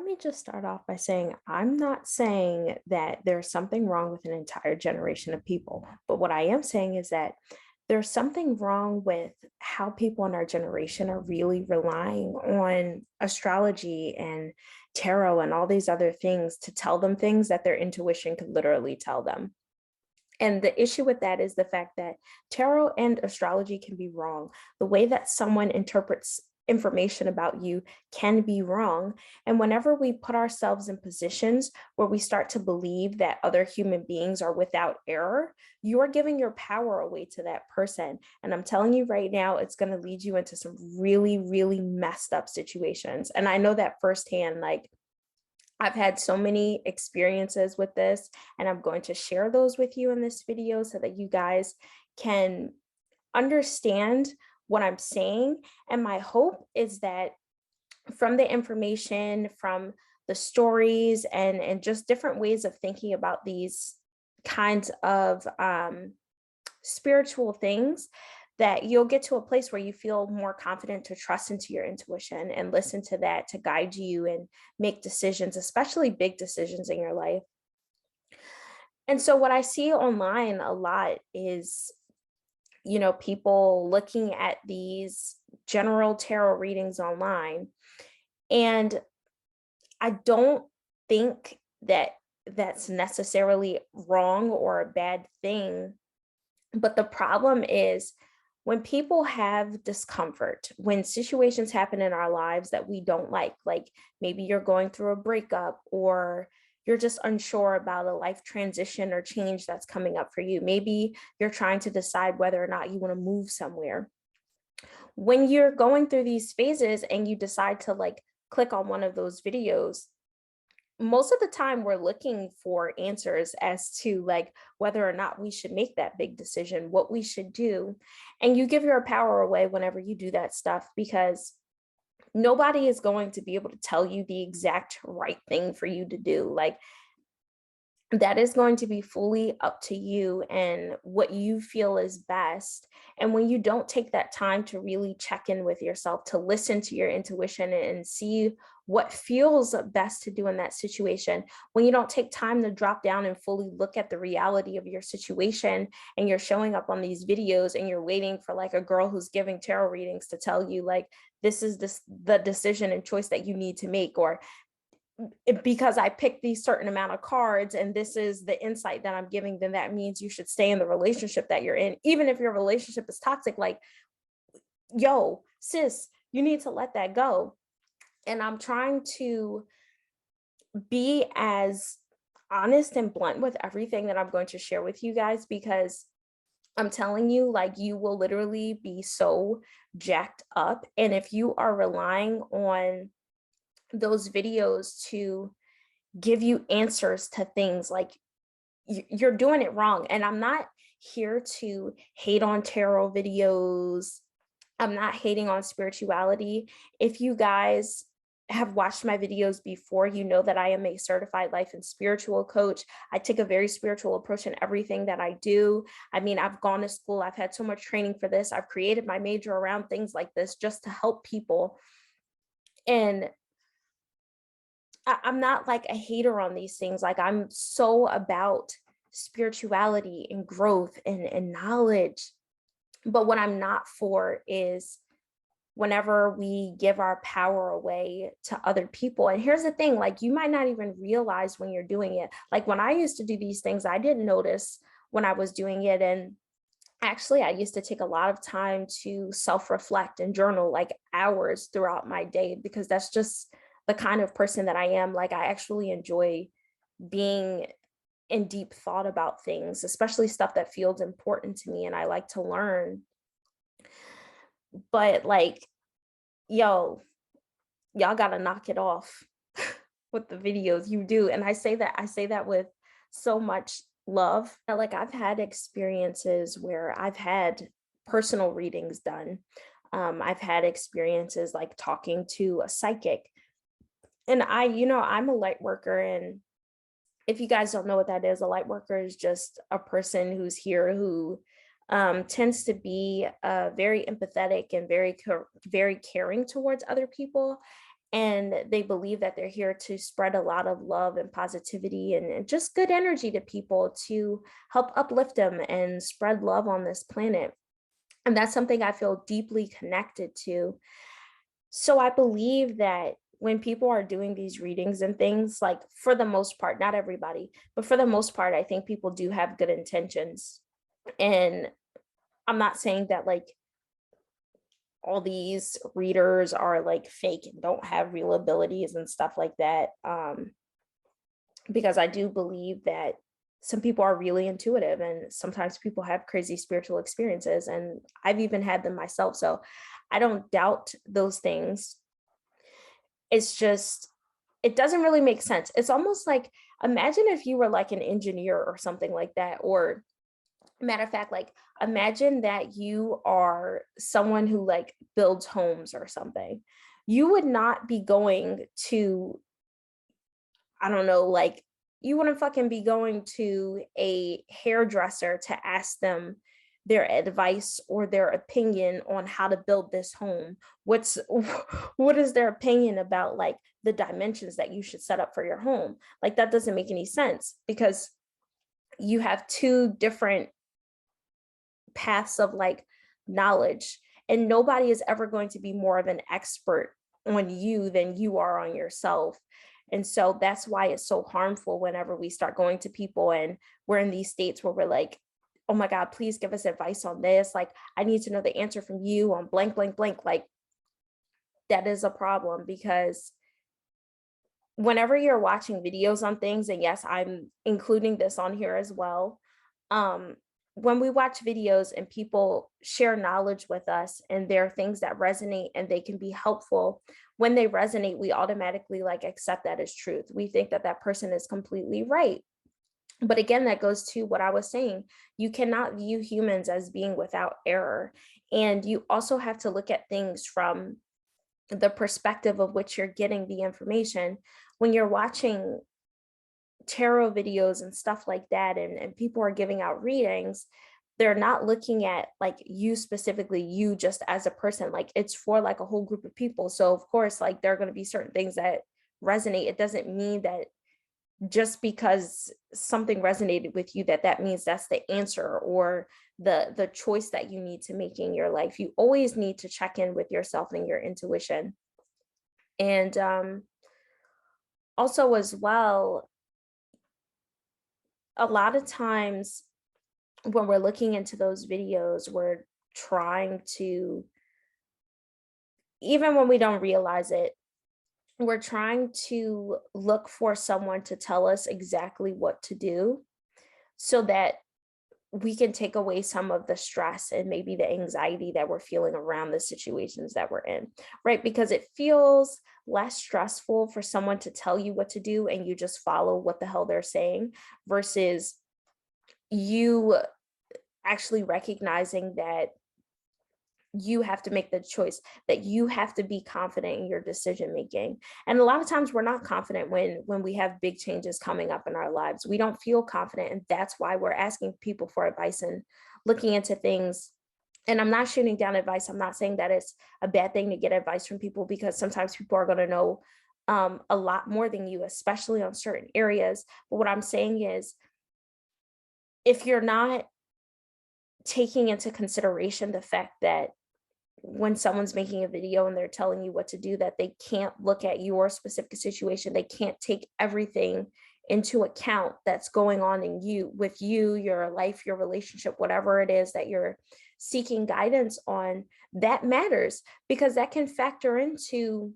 me just start off by saying I'm not saying that there's something wrong with an entire generation of people, but what I am saying is that there's something wrong with how people in our generation are really relying on astrology and tarot and all these other things to tell them things that their intuition could literally tell them. And the issue with that is the fact that tarot and astrology can be wrong. The way that someone interprets information about you can be wrong. And whenever we put ourselves in positions where we start to believe that other human beings are without error, you're giving your power away to that person. And I'm telling you right now, it's going to lead you into some really, really messed up situations. And I know that firsthand, like, I've had so many experiences with this, and I'm going to share those with you in this video so that you guys can understand what I'm saying. And my hope is that from the information, from the stories, and just different ways of thinking about these kinds of spiritual things, that you'll get to a place where you feel more confident to trust into your intuition and listen to that to guide you and make decisions, especially big decisions in your life. And so what I see online a lot is, people looking at these general tarot readings online. And I don't think that that's necessarily wrong or a bad thing. But the problem is when people have discomfort, when situations happen in our lives that we don't like maybe you're going through a breakup, or you're just unsure about a life transition or change that's coming up for you. Maybe you're trying to decide whether or not you want to move somewhere. When you're going through these phases and you decide to click on one of those videos, most of the time we're looking for answers as to whether or not we should make that big decision, what we should do. And you give your power away whenever you do that stuff, because nobody is going to be able to tell you the exact right thing for you to do. That is going to be fully up to you and what you feel is best. And when you don't take that time to really check in with yourself, to listen to your intuition and see what feels best to do in that situation, when you don't take time to drop down and fully look at the reality of your situation, and you're showing up on these videos and you're waiting for a girl who's giving tarot readings to tell you this is the decision and choice that you need to make, or because I picked these certain amount of cards and this is the insight that I'm giving, then that means you should stay in the relationship that you're in, even if your relationship is toxic. Yo, sis, you need to let that go. And I'm trying to be as honest and blunt with everything that I'm going to share with you guys, because I'm telling you, you will literally be so jacked up. And if you are relying on those videos to give you answers to things, you're doing it wrong. And I'm not here to hate on tarot videos. I'm not hating on spirituality. If you guys have watched my videos before, you know that I am a certified life and spiritual coach. I take a very spiritual approach in everything that I do. I mean, I've gone to school, I've had so much training for this. I've created my major around things like this just to help people. And I'm not a hater on these things. I'm so about spirituality and growth and knowledge. But what I'm not for is whenever we give our power away to other people. And here's the thing, you might not even realize when you're doing it. When I used to do these things, I didn't notice when I was doing it. And actually, I used to take a lot of time to self-reflect and journal, hours throughout my day, because that's just the kind of person that I am. I actually enjoy being in deep thought about things, especially stuff that feels important to me, and I like to learn. But y'all gotta knock it off with the videos you do. And I say that with so much love. I've had experiences where I've had personal readings done. I've had experiences talking to a psychic. And I'm a light worker. And if you guys don't know what that is, a light worker is just a person who's here who tends to be very empathetic and very caring towards other people. and they believe that they're here to spread a lot of love and positivity and just good energy to people to help uplift them and spread love on this planet. And that's something I feel deeply connected to. So I believe that when people are doing these readings and things, like for the most part, not everybody, but for the most part, I think people do have good intentions. And I'm not saying that like all these readers are like fake and don't have real abilities and stuff like that. Because I do believe that some people are really intuitive and sometimes people have crazy spiritual experiences. And I've even had them myself. So I don't doubt those things. It's just, it doesn't really make sense. It's almost like, imagine if you were like an engineer or something like that, or matter of fact, like imagine that you are someone who like builds homes or something. You would not be going to, I don't know, like you wouldn't fucking be going to a hairdresser to ask them their advice or their opinion on how to build this home. What's what is their opinion about like the dimensions that you should set up for your home? Like that doesn't make any sense because you have two different paths of like knowledge, and nobody is ever going to be more of an expert on you than you are on yourself. And so that's why it's so harmful whenever we start going to people and we're in these states where we're like, oh my god, please give us advice on this, like I need to know the answer from you on blank blank blank. Like that is a problem because whenever you're watching videos on things, and yes, I'm including this on here as well, um, when we watch videos and people share knowledge with us and there are things that resonate and they can be helpful, when they resonate, we automatically like accept that as truth. We think that that person is completely right. But again, that goes to what I was saying. You cannot view humans as being without error. And you also have to look at things from the perspective of which you're getting the information. When you're watching tarot videos and stuff like that, and people are giving out readings, they're not looking at like you specifically, you just as a person, like it's for like a whole group of people. So of course, like there are going to be certain things that resonate. It doesn't mean that just because something resonated with you that that means that's the answer or the choice that you need to make in your life. You always need to check in with yourself and your intuition. And also as well, a lot of times when we're looking into those videos, we're trying to, even when we don't realize it, we're trying to look for someone to tell us exactly what to do so that we can take away some of the stress and maybe the anxiety that we're feeling around the situations that we're in, right? Because it feels less stressful for someone to tell you what to do and you just follow what the hell they're saying versus you actually recognizing that you have to make the choice, that you have to be confident in your decision making. And a lot of times we're not confident when we have big changes coming up in our lives. We don't feel confident, and that's why we're asking people for advice and looking into things. And I'm not shooting down advice. I'm not saying that it's a bad thing to get advice from people, because sometimes people are going to know a lot more than you, especially on certain areas. But what I'm saying is, if you're not taking into consideration the fact that when someone's making a video and they're telling you what to do, that they can't look at your specific situation, they can't take everything into account that's going on in you, with you, your life, your relationship, whatever it is that you're seeking guidance on, that matters, because that can factor into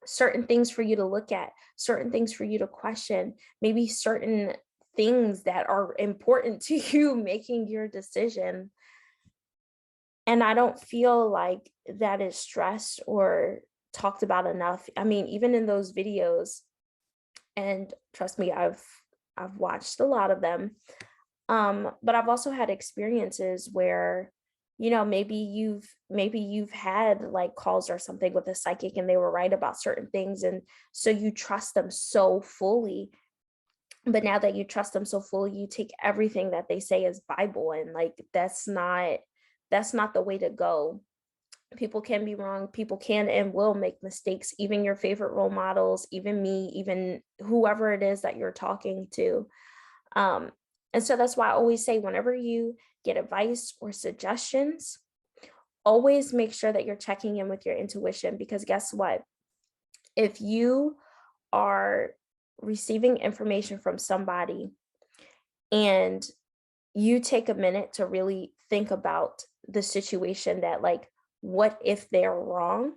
certain things for you to look at, certain things for you to question, maybe certain things that are important to you making your decision. And I don't feel like that is stressed or talked about enough. I mean, even in those videos, and trust me, I've watched a lot of them. But I've also had experiences where, you know, maybe you've had like calls or something with a psychic and they were right about certain things. And so you trust them so fully. But now that you trust them so fully, you take everything that they say as Bible. And like that's not the way to go. People can be wrong. People can and will make mistakes, even your favorite role models, even me, even whoever it is that you're talking to. Um, and so that's why I always say, whenever you get advice or suggestions, always make sure that you're checking in with your intuition, because guess what? If you are receiving information from somebody and you take a minute to really think about the situation, that like, what if they're wrong?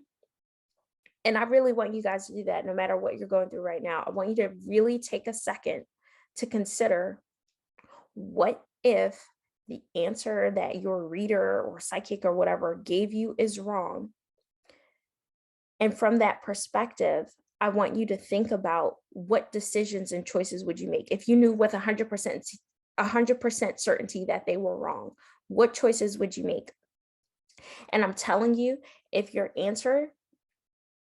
And I really want you guys to do that no matter what you're going through right now. I want you to really take a second to consider, what if the answer that your reader or psychic or whatever gave you is wrong? And from that perspective, I want you to think about, what decisions and choices would you make if you knew with 100% certainty that they were wrong? What choices would you make? And I'm telling you, if your answer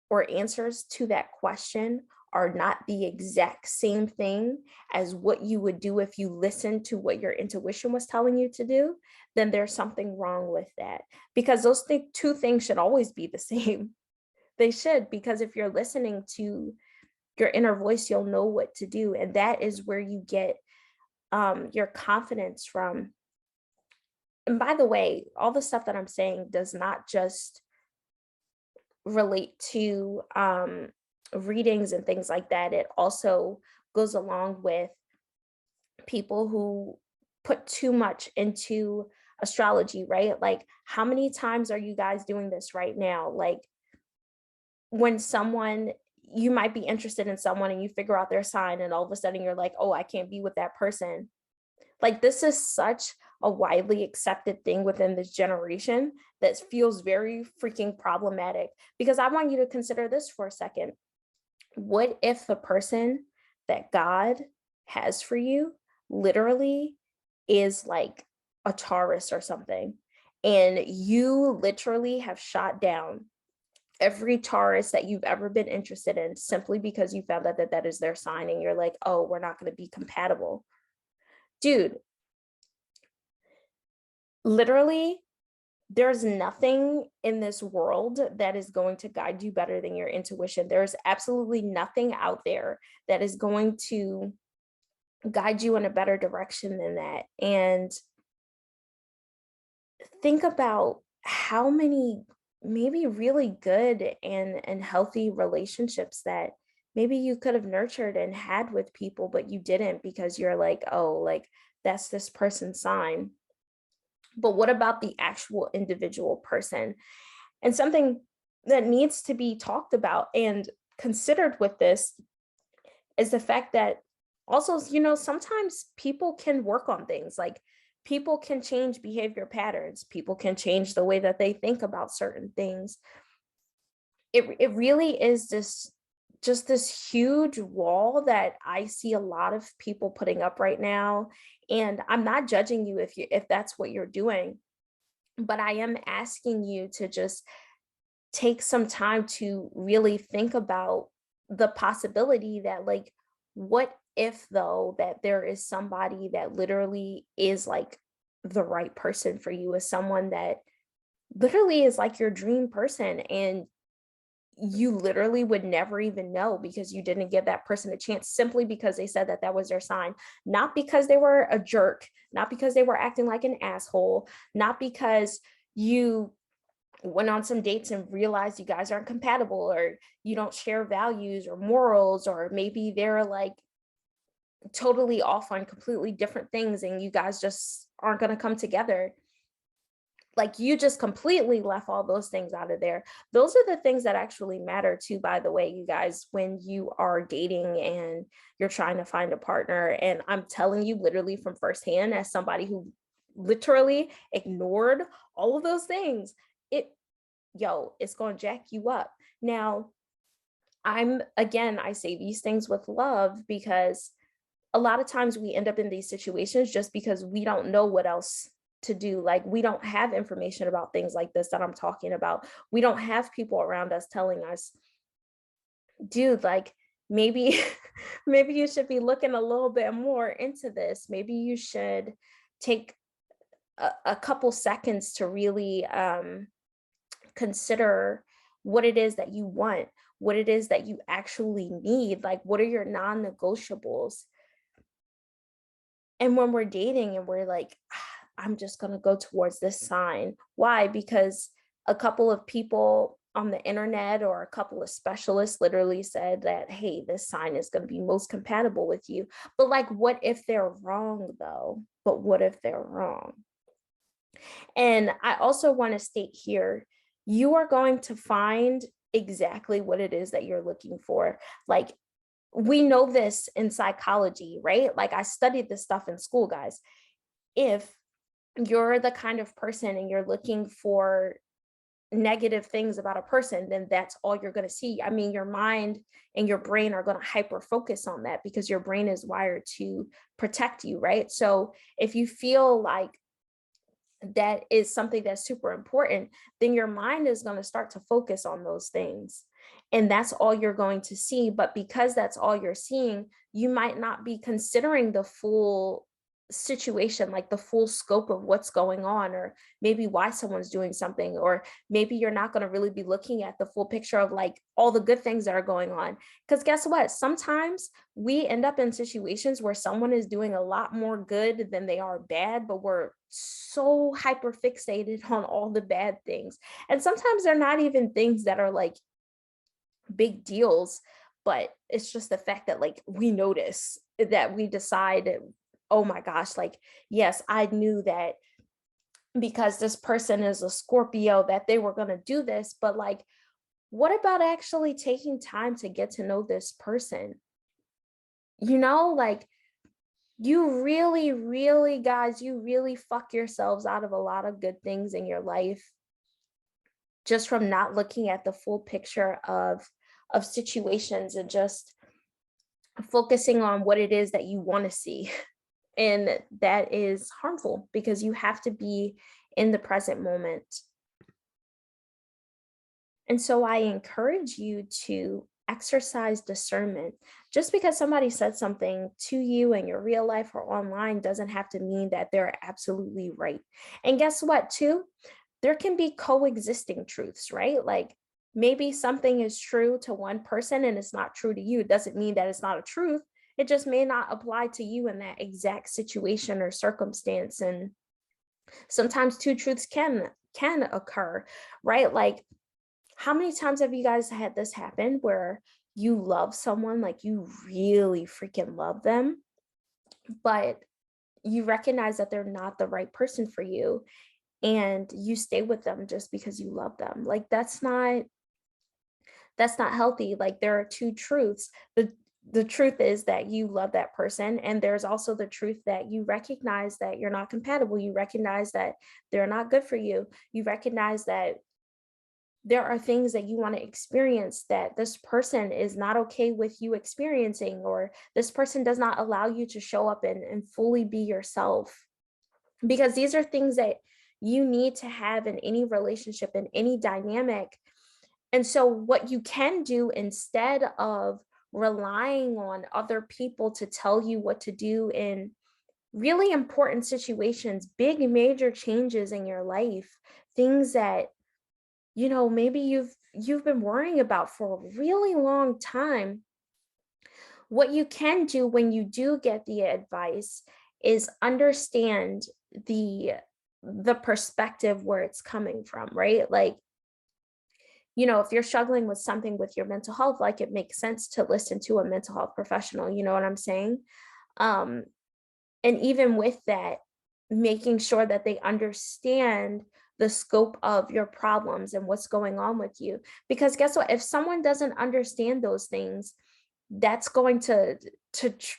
or answers to that question are not the exact same thing as what you would do if you listened to what your intuition was telling you to do, then there's something wrong with that. Because those two things should always be the same. They should, because if you're listening to your inner voice, you'll know what to do. And that is where you get your confidence from. And by the way, all the stuff that I'm saying does not just relate to readings and things like that. It also goes along with people who put too much into astrology, right? Like, how many times are you guys doing this right now? Like, when someone, you might be interested in someone and you figure out their sign, and all of a sudden you're like, oh, I can't be with that person. Like, this is such a widely accepted thing within this generation that feels very freaking problematic. Because I want you to consider this for a second. What if the person that God has for you literally is like a Taurus or something, and you literally have shot down every Taurus that you've ever been interested in simply because you found out that that is their sign, and you're like, oh, we're not going to be compatible? Dude, literally, there's nothing in this world that is going to guide you better than your intuition. There's absolutely nothing out there that is going to guide you in a better direction than that. And think about how many maybe really good and healthy relationships that maybe you could have nurtured and had with people, but you didn't, because you're like, oh, like, that's this person's sign. But what about the actual individual person? And something that needs to be talked about and considered with this is the fact that also, sometimes people can work on things. Like, people can change behavior patterns, people can change the way that they think about certain things. It really is this, just this huge wall that I see a lot of people putting up right now. And I'm not judging you if that's what you're doing, but I am asking you to just take some time to really think about the possibility that, like, what if though that there is somebody that literally is like the right person for you, is someone that literally is like your dream person, and you literally would never even know because you didn't give that person a chance simply because they said that that was their sign, not because they were a jerk, not because they were acting like an asshole, not because you went on some dates and realized you guys aren't compatible, or you don't share values or morals, or maybe they're like totally off on completely different things and you guys just aren't going to come together. Like, you just completely left all those things out of there. Those are the things that actually matter too, by the way, you guys, when you are dating and you're trying to find a partner. And I'm telling you literally from firsthand, as somebody who literally ignored all of those things, it it's going to jack you up. Now, I say these things with love, because a lot of times we end up in these situations just because we don't know what else to do. Like, we don't have information about things like this that I'm talking about. We don't have people around us telling us, dude, like, maybe maybe you should be looking a little bit more into this. Maybe you should take a couple seconds to really consider what it is that you want, what it is that you actually need. Like, what are your non-negotiables? And when we're dating and we're like, I'm just going to go towards this sign. Why? Because a couple of people on the internet or a couple of specialists literally said that, hey, this sign is going to be most compatible with you. But like, what if they're wrong though? But what if they're wrong? And I also want to state here, you are going to find exactly what it is that you're looking for. Like, we know this in psychology, right? Like, I studied this stuff in school, guys. If you're the kind of person and you're looking for negative things about a person, then that's all you're going to see. I mean, your mind and your brain are going to hyper focus on that because your brain is wired to protect you, right? So if you feel like that is something that's super important, then your mind is going to start to focus on those things. And that's all you're going to see. But because that's all you're seeing, you might not be considering the full situation, like the full scope of what's going on, or maybe why someone's doing something, or maybe you're not going to really be looking at the full picture of like all the good things that are going on. Because guess what? Sometimes we end up in situations where someone is doing a lot more good than they are bad, but we're so hyper fixated on all the bad things. And sometimes they're not even things that are like big deals, but it's just the fact that like we notice that we decide, oh my gosh, like, yes, I knew that because this person is a Scorpio that they were going to do this, but like, what about actually taking time to get to know this person? Like, you really, really, guys, you really fuck yourselves out of a lot of good things in your life just from not looking at the full picture of situations and just focusing on what it is that you want to see. And that is harmful because you have to be in the present moment. And so I encourage you to exercise discernment. Just because somebody said something to you in your real life or online doesn't have to mean that they're absolutely right. And guess what, too? There can be coexisting truths, right? Like, maybe something is true to one person and it's not true to you. It doesn't mean that it's not a truth. It just may not apply to you in that exact situation or circumstance. And sometimes two truths can occur, right? Like, how many times have you guys had this happen where you love someone, like you really freaking love them, but you recognize that they're not the right person for you and you stay with them just because you love them? Like, that's not healthy. Like, there are two truths. The truth is that you love that person, and there's also the truth that you recognize that you're not compatible. You recognize that they're not good for you. You recognize that there are things that you want to experience that this person is not okay with you experiencing, or this person does not allow you to show up and fully be yourself. Because these are things that you need to have in any relationship, in any dynamic. And so, what you can do instead of relying on other people to tell you what to do in really important situations, big major changes in your life, things that maybe you've been worrying about for a really long time, what you can do when you do get the advice is understand the the perspective where it's coming from, right? Like, if you're struggling with something with your mental health, like, it makes sense to listen to a mental health professional, you know what I'm saying? um and even with that, making sure that they understand the scope of your problems and what's going on with you. Because guess what? If someone doesn't understand those things, that's going to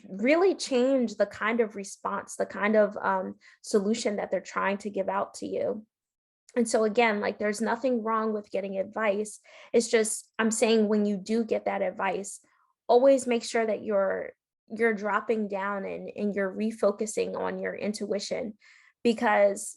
really change the kind of response, the kind of solution that they're trying to give out to you. And so again, like, there's nothing wrong with getting advice. It's just, I'm saying, when you do get that advice, always make sure that you're dropping down and you're refocusing on your intuition. Because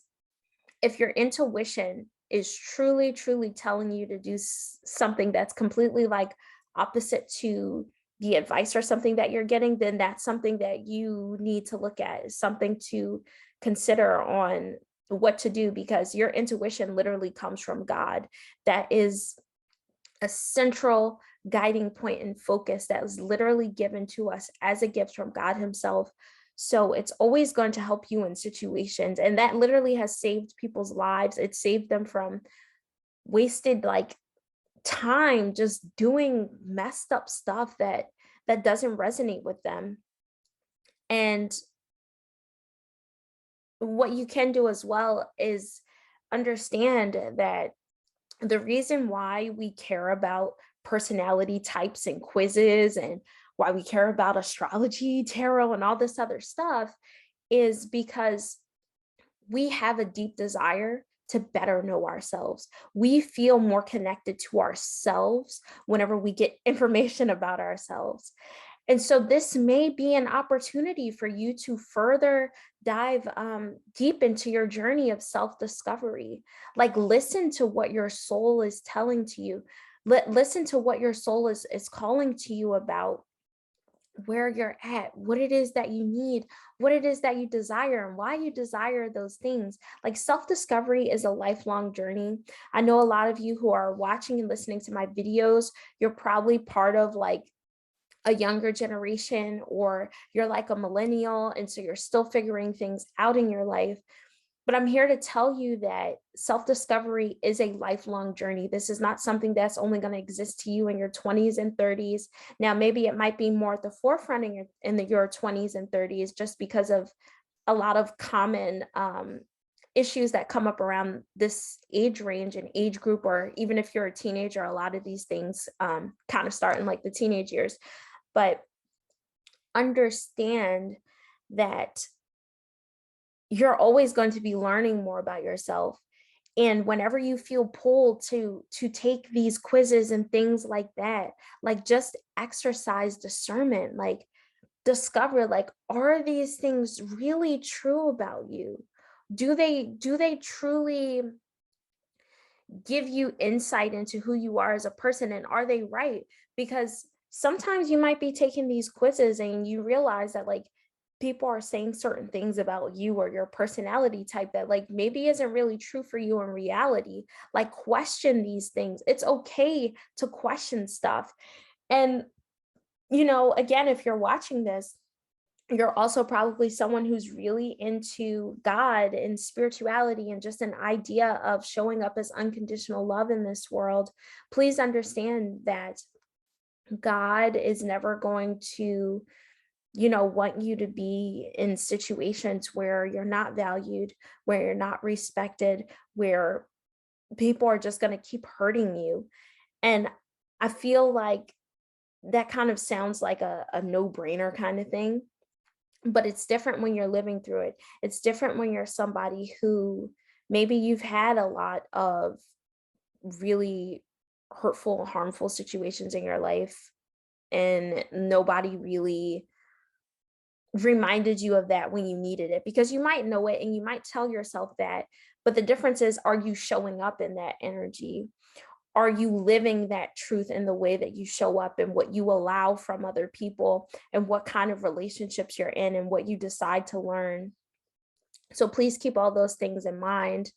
if your intuition is truly, truly telling you to do something that's completely like opposite to the advice or something that you're getting, then that's something that you need to look at, is something to consider on what to do, because your intuition literally comes from God. That is a central guiding point and focus that was literally given to us as a gift from God Himself. So it's always going to help you in situations. And that literally has saved people's lives. It saved them from wasted like time just doing messed up stuff that doesn't resonate with them. And what you can do as well is understand that the reason why we care about personality types and quizzes, and why we care about astrology, tarot, and all this other stuff is because we have a deep desire to better know ourselves. We feel more connected to ourselves whenever we get information about ourselves. And so this may be an opportunity for you to further dive deep into your journey of self-discovery. Like, listen to what your soul is telling to you. Listen to what your soul is calling to you about where you're at, what it is that you need, what it is that you desire, and why you desire those things. Like, self-discovery is a lifelong journey. I know a lot of you who are watching and listening to my videos, you're probably part of like a younger generation, or you're like a millennial, and so you're still figuring things out in your life. But I'm here to tell you that self-discovery is a lifelong journey. This is not something that's only going to exist to you in your 20s and 30s. Now, maybe it might be more at the forefront your 20s and 30s, just because of a lot of common issues that come up around this age range and age group, or even if you're a teenager, a lot of these things kind of start in like the teenage years. But understand that you're always going to be learning more about yourself. And whenever you feel pulled to take these quizzes and things like that, like, just exercise discernment, like, discover, like, are these things really true about you? Do they truly give you insight into who you are as a person, and are they right? Because sometimes you might be taking these quizzes and you realize that like people are saying certain things about you or your personality type that like maybe isn't really true for you in reality. Like, question these things. It's okay to question stuff. And again, if you're watching this, you're also probably someone who's really into God and spirituality and just an idea of showing up as unconditional love in this world. Please understand that God is never going to, want you to be in situations where you're not valued, where you're not respected, where people are just going to keep hurting you. And I feel like that kind of sounds like a no-brainer kind of thing, but it's different when you're living through it. It's different when you're somebody who maybe you've had a lot of really hurtful, harmful situations in your life, and nobody really reminded you of that when you needed it, because you might know it and you might tell yourself that. But the difference is, are you showing up in that energy? Are you living that truth in the way that you show up, and what you allow from other people, and what kind of relationships you're in, and what you decide to learn? So please keep all those things in mind.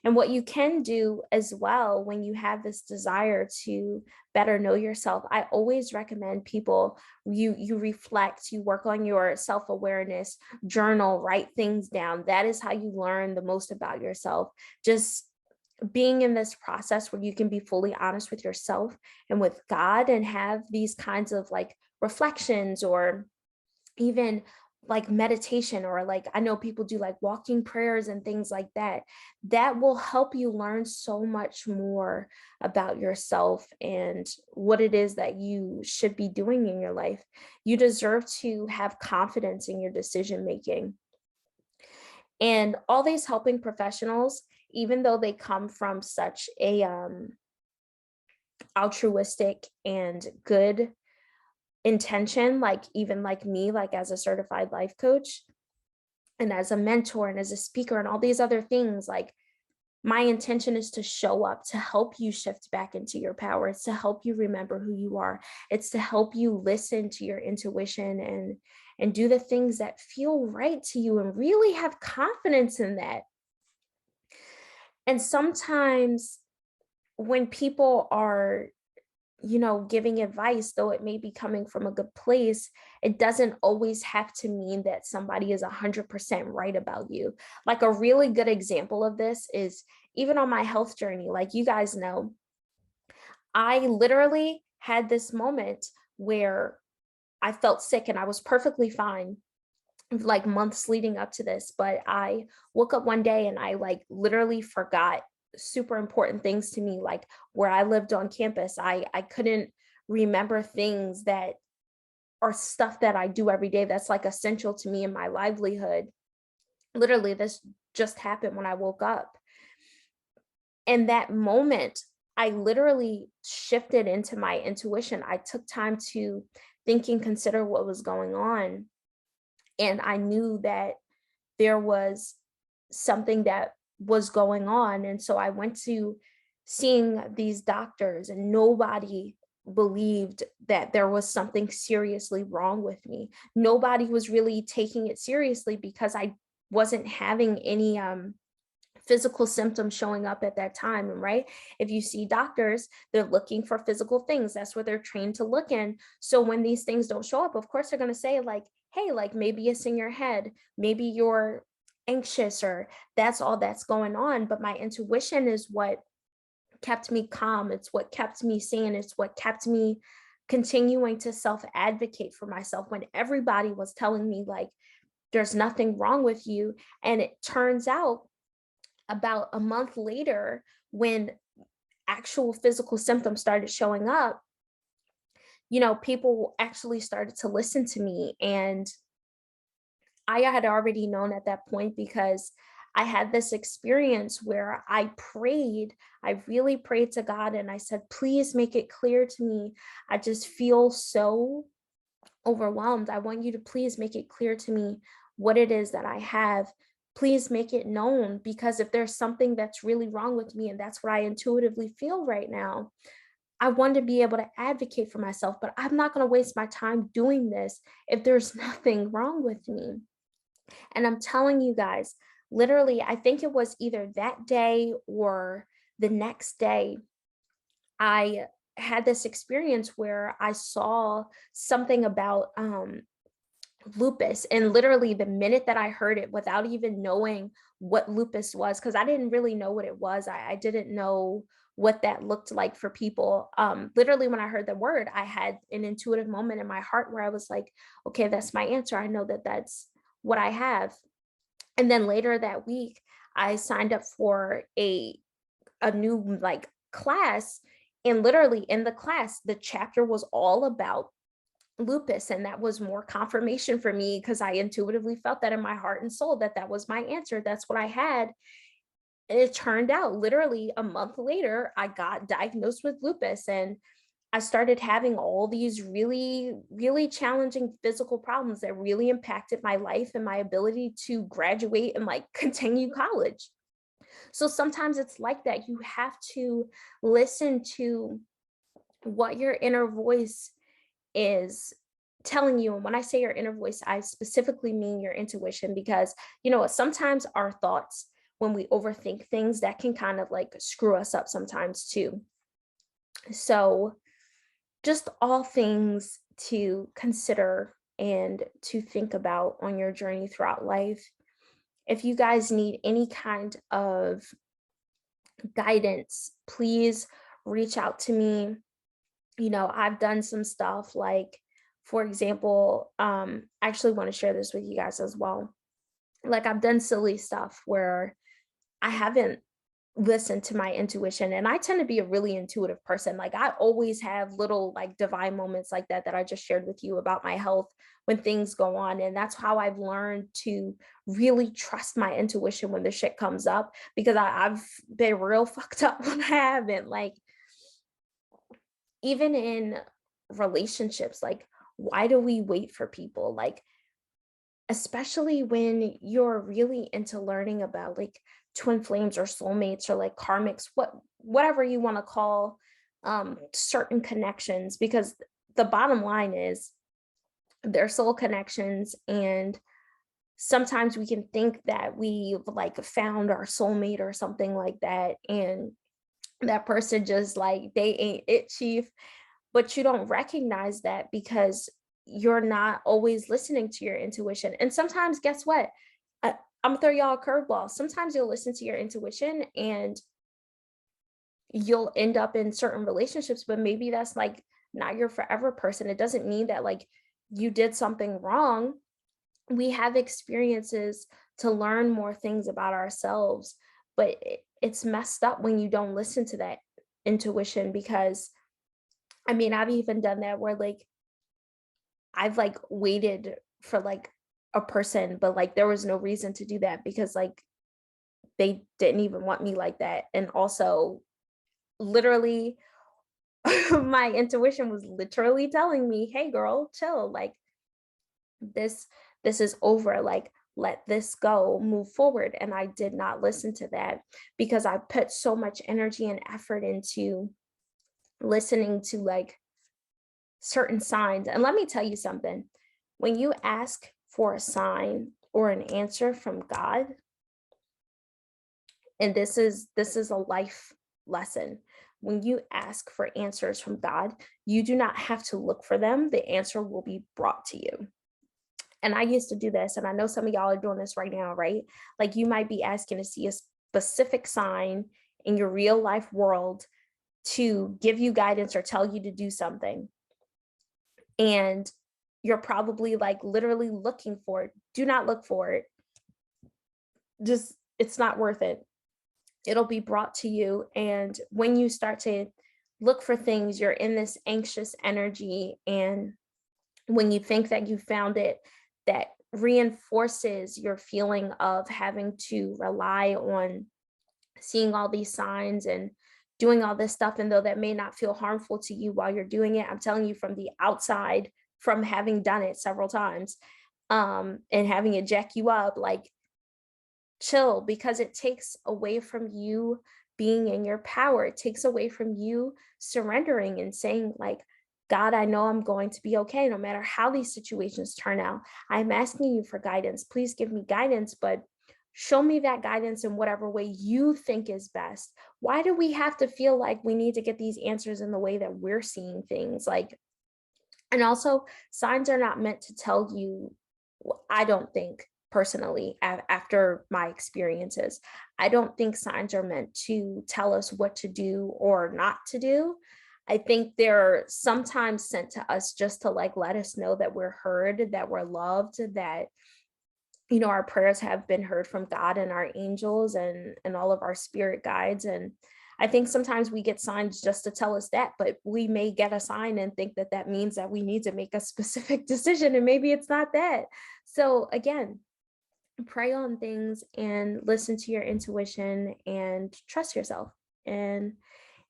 And what you can do as well when you have this desire to better know yourself, I always recommend people, you reflect, you work on your self-awareness, journal, write things down. That is how you learn the most about yourself. Just being in this process where you can be fully honest with yourself and with God, and have these kinds of like reflections, or even like meditation, or like I know people do like walking prayers and things like that. That will help you learn so much more about yourself and what it is that you should be doing in your life. You deserve to have confidence in your decision making. And all these helping professionals, even though they come from such a altruistic and good intention, like even like me, like as a certified life coach and as a mentor and as a speaker and all these other things, like my intention is to show up to help you shift back into your power. It's to help you remember who you are. It's to help you listen to your intuition and do the things that feel right to you, and really have confidence in that. And sometimes when people are, giving advice, though it may be coming from a good place, it doesn't always have to mean that somebody is 100% right about you. Like a really good example of this is even on my health journey, like you guys know, I literally had this moment where I felt sick and I was perfectly fine like months leading up to this, but I woke up one day and I like literally forgot super important things to me, like where I lived on campus. I couldn't remember things that are stuff that I do every day that's like essential to me in my livelihood. Literally, this just happened when I woke up. In that moment, I literally shifted into my intuition. I took time to think and consider what was going on. And I knew that there was something that was going on. And so I went to seeing these doctors, and nobody believed that there was something seriously wrong with me. Nobody was really taking it seriously because I wasn't having any physical symptoms showing up at that time. And right, if you see doctors, they're looking for physical things. That's what they're trained to look in. So when these things don't show up, of course they're going to say like, hey, like maybe it's in your head, maybe you're anxious, or that's all that's going on. But my intuition is what kept me calm. It's what kept me sane. It's what kept me continuing to self advocate for myself when everybody was telling me like there's nothing wrong with you. And it turns out about a month later, when actual physical symptoms started showing up, people actually started to listen to me. And I had already known at that point because I had this experience where I really prayed to God and I said, please make it clear to me. I just feel so overwhelmed. I want you to please make it clear to me what it is that I have. Please make it known, because if there's something that's really wrong with me and that's what I intuitively feel right now, I want to be able to advocate for myself, but I'm not going to waste my time doing this if there's nothing wrong with me. And I'm telling you guys, literally, I think it was either that day or the next day, I had this experience where I saw something about lupus. And literally, the minute that I heard it, without even knowing what lupus was, because I didn't really know what it was, I didn't know what that looked like for people. Literally, when I heard the word, I had an intuitive moment in my heart where I was like, okay, that's my answer. I know that that's what I have. And then later that week, I signed up for a new like class. And literally in the class, the chapter was all about lupus. And that was more confirmation for me because I intuitively felt that in my heart and soul that that was my answer. That's what I had. And it turned out literally a month later, I got diagnosed with lupus. And I started having all these really, really challenging physical problems that really impacted my life and my ability to graduate and like continue college. So sometimes it's like that. You have to listen to what your inner voice is telling you. And when I say your inner voice, I specifically mean your intuition, because, sometimes our thoughts, when we overthink things, that can kind of like screw us up sometimes too. So, just all things to consider and to think about on your journey throughout life. If you guys need any kind of guidance, please reach out to me. I've done some stuff like, for example, I actually want to share this with you guys as well. Like I've done silly stuff where I haven't listened to my intuition, and I tend to be a really intuitive person. Like I always have little like divine moments like that I just shared with you about my health when things go on. And that's how I've learned to really trust my intuition when the shit comes up, because I've been real fucked up when I haven't. Like even in relationships, like why do we wait for people? Like especially when you're really into learning about like twin flames or soulmates or like karmics, whatever you want to call certain connections, because the bottom line is they're soul connections. And sometimes we can think that we've like found our soulmate or something like that, and that person just like they ain't it, chief. But you don't recognize that because you're not always listening to your intuition. And sometimes, guess what? I, I'm gonna throw y'all a curveball. Sometimes you'll listen to your intuition and you'll end up in certain relationships, but maybe that's like not your forever person. It doesn't mean that like you did something wrong. We have experiences to learn more things about ourselves, but it's messed up when you don't listen to that intuition. Because I mean, I've even done that where like I've like waited for like a person, but like there was no reason to do that because like they didn't even want me like that. And also, literally, my intuition was literally telling me, "Hey girl, chill. Like this this is over. Like let this go, move forward." And I did not listen to that because I put so much energy and effort into listening to like certain signs. And let me tell you something. When you ask for a sign or an answer from God, and this is a life lesson. When you ask for answers from God, you do not have to look for them. The answer will be brought to you. And I used to do this, and I know some of y'all are doing this right now, right? Like you might be asking to see a specific sign in your real life world to give you guidance or tell you to do something. And you're probably like literally looking for it. Do not look for it. Just, it's not worth it. It'll be brought to you. And when you start to look for things, you're in this anxious energy. And when you think that you found it, that reinforces your feeling of having to rely on seeing all these signs and doing all this stuff. And though that may not feel harmful to you while you're doing it, I'm telling you from the outside, from having done it several times, and having it jack you up, like chill, because it takes away from you being in your power. It takes away from you surrendering and saying like, God, I know I'm going to be okay no matter how these situations turn out. I'm asking you for guidance. Please give me guidance, but show me that guidance in whatever way you think is best. Why do we have to feel like we need to get these answers in the way that we're seeing things? Like, and also, signs are not meant to tell you, I don't think personally, after my experiences, I don't think signs are meant to tell us what to do or not to do. I think they're sometimes sent to us just to like let us know that we're heard, that we're loved, that our prayers have been heard from God and our angels and all of our spirit guides. And I think sometimes we get signs just to tell us that, but we may get a sign and think that that means that we need to make a specific decision, and maybe it's not that. So again, pray on things and listen to your intuition and trust yourself. And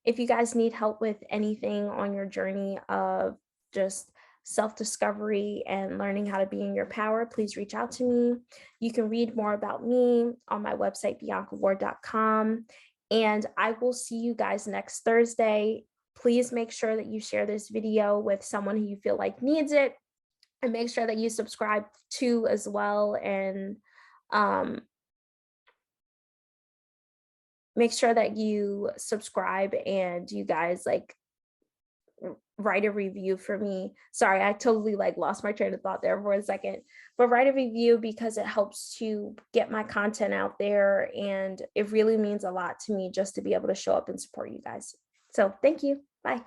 if you guys need help with anything on your journey of just self discovery and learning how to be in your power, please reach out to me. You can read more about me on my website, biancaward.com. And I will see you guys next Thursday. Please make sure that you share this video with someone who you feel like needs it, and make sure that you subscribe to as well. And um, make sure that you subscribe and you guys like write a review for me. Sorry, I totally like lost my train of thought there for a second. But write a review because it helps to get my content out there, and it really means a lot to me just to be able to show up and support you guys. So thank you. Bye.